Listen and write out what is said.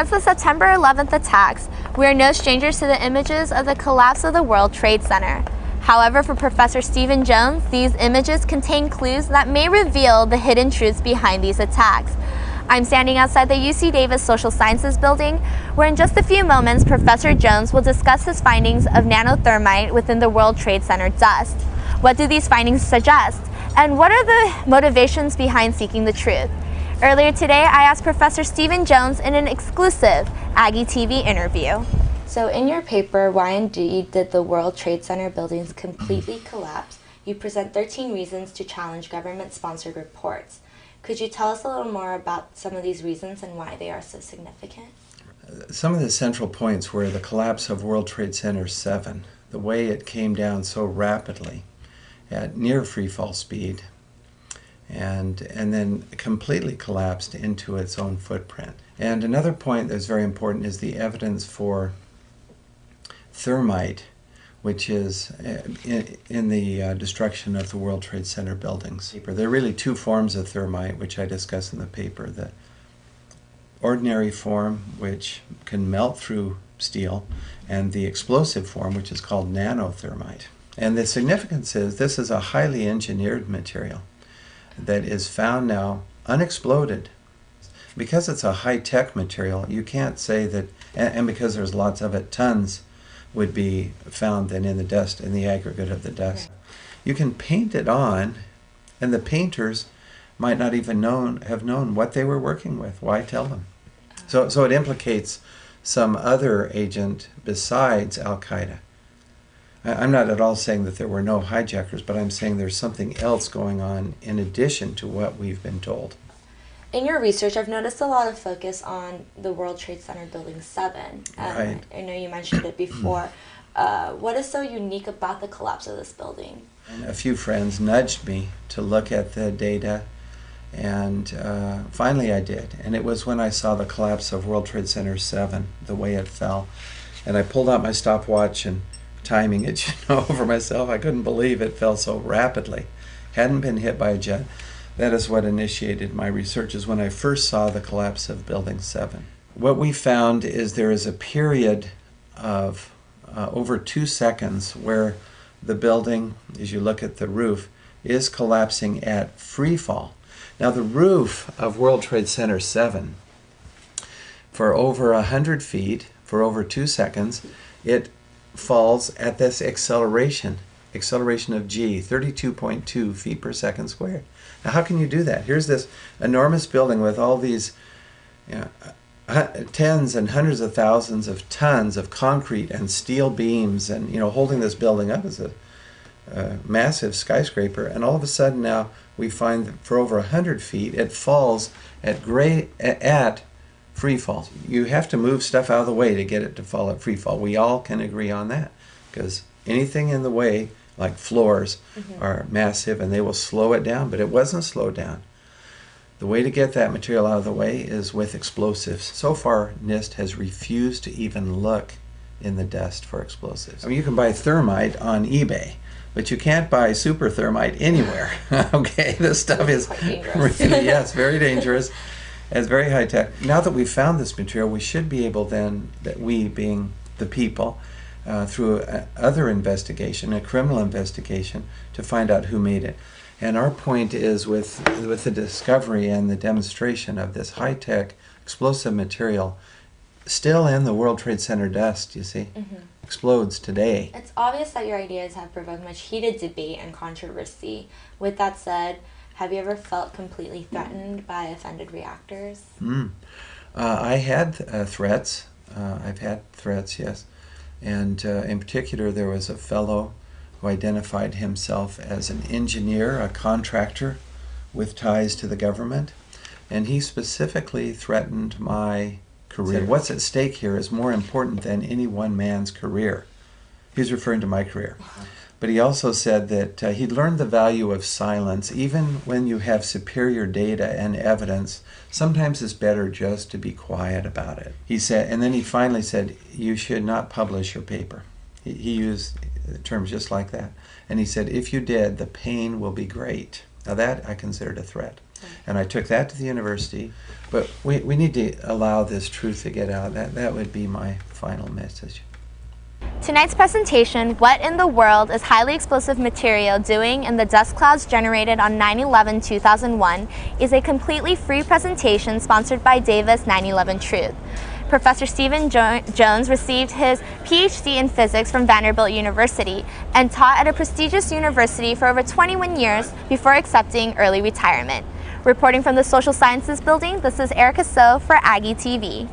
Since the September 11th attacks, we are no strangers to the images of the collapse of the World Trade Center. However, for Professor Stephen Jones, these images contain clues that may reveal the hidden truths behind these attacks. I'm standing outside the UC Davis Social Sciences building, where in just a few moments, Professor Jones will discuss his findings of nanothermite within the World Trade Center dust. What do these findings suggest? And what are the motivations behind seeking the truth? Earlier today, I asked Professor Stephen Jones in an exclusive Aggie TV interview. So in your paper, Why Indeed Did the World Trade Center Buildings Completely Collapse, you present 13 reasons to challenge government-sponsored reports. Could you tell us a little more about some of these reasons and why they are so significant? Some of the central points were the collapse of World Trade Center 7, the way it came down so rapidly at near free fall speed, and then completely collapsed into its own footprint. And another point that's very important is the evidence for thermite, which is in the destruction of the World Trade Center buildings. There are really two forms of thermite, which I discuss in the paper. The ordinary form, which can melt through steel, and the explosive form, which is called nanothermite. And the significance is this is a highly engineered material that is found now unexploded. Because it's a high-tech material, you can't say that, and because there's lots of it, tons would be found then in the dust, in the aggregate of the dust. Right. You can paint it on, and the painters might not even have known what they were working with. Why tell them? So it implicates some other agent besides Al-Qaeda. I'm not at all saying that there were no hijackers, but I'm saying there's something else going on in addition to what we've been told. In your research, I've noticed a lot of focus on the World Trade Center Building 7. Right. I know you mentioned it before. What is so unique about the collapse of this building? A few friends nudged me to look at the data, and finally I did. And it was when I saw the collapse of World Trade Center 7, the way it fell. And I pulled out my stopwatch and timing it, over myself. I couldn't believe it fell so rapidly. Hadn't been hit by a jet. That is what initiated my research, is when I first saw the collapse of Building 7. What we found is there is a period of over 2 seconds where the building, as you look at the roof, is collapsing at free fall. Now the roof of World Trade Center 7, for over 100 feet, for over 2 seconds, it falls at this acceleration of g, 32.2 feet per second squared. Now how can you do that? Here's this enormous building with all these tens and hundreds of thousands of tons of concrete and steel beams, and holding this building up as a massive skyscraper, and all of a sudden now we find that for over 100 feet it falls at free fall. You have to move stuff out of the way to get it to fall at free fall. We all can agree on that, because anything in the way, like floors, are massive and they will slow it down, but it wasn't slowed down. The way to get that material out of the way is with explosives. So far, NIST has refused to even look in the dust for explosives. I mean, you can buy thermite on eBay, but you can't buy super thermite anywhere. Okay, this stuff is really, yes, very dangerous. It's very high tech. Now that we've found this material, we should be able then, that we being the people, through other investigation, a criminal investigation, to find out who made it. And our point is with the discovery and the demonstration of this high-tech explosive material still in the World Trade Center dust, you see, explodes today. It's obvious that your ideas have provoked much heated debate and controversy. With that said, have you ever felt completely threatened by offended reactors? I had threats. I've had threats, yes. And in particular, there was a fellow who identified himself as an engineer, a contractor with ties to the government. And he specifically threatened my career. What's at stake here is more important than any one man's career. He's referring to my career. But he also said that he'd learned the value of silence. Even when you have superior data and evidence, sometimes it's better just to be quiet about it. He said, and then he finally said, you should not publish your paper. He used terms just like that. And he said, if you did, the pain will be great. Now that I considered a threat. And I took that to the university. But we need to allow this truth to get out. That would be my final message. Tonight's presentation, What in the World is Highly Explosive Material Doing in the Dust Clouds Generated on 9/11/2001, is a completely free presentation sponsored by Davis 9/11 Truth. Professor Stephen Jones received his PhD in physics from Vanderbilt University and taught at a prestigious university for over 21 years before accepting early retirement. Reporting from the Social Sciences Building, this is Ericka So for Aggie TV.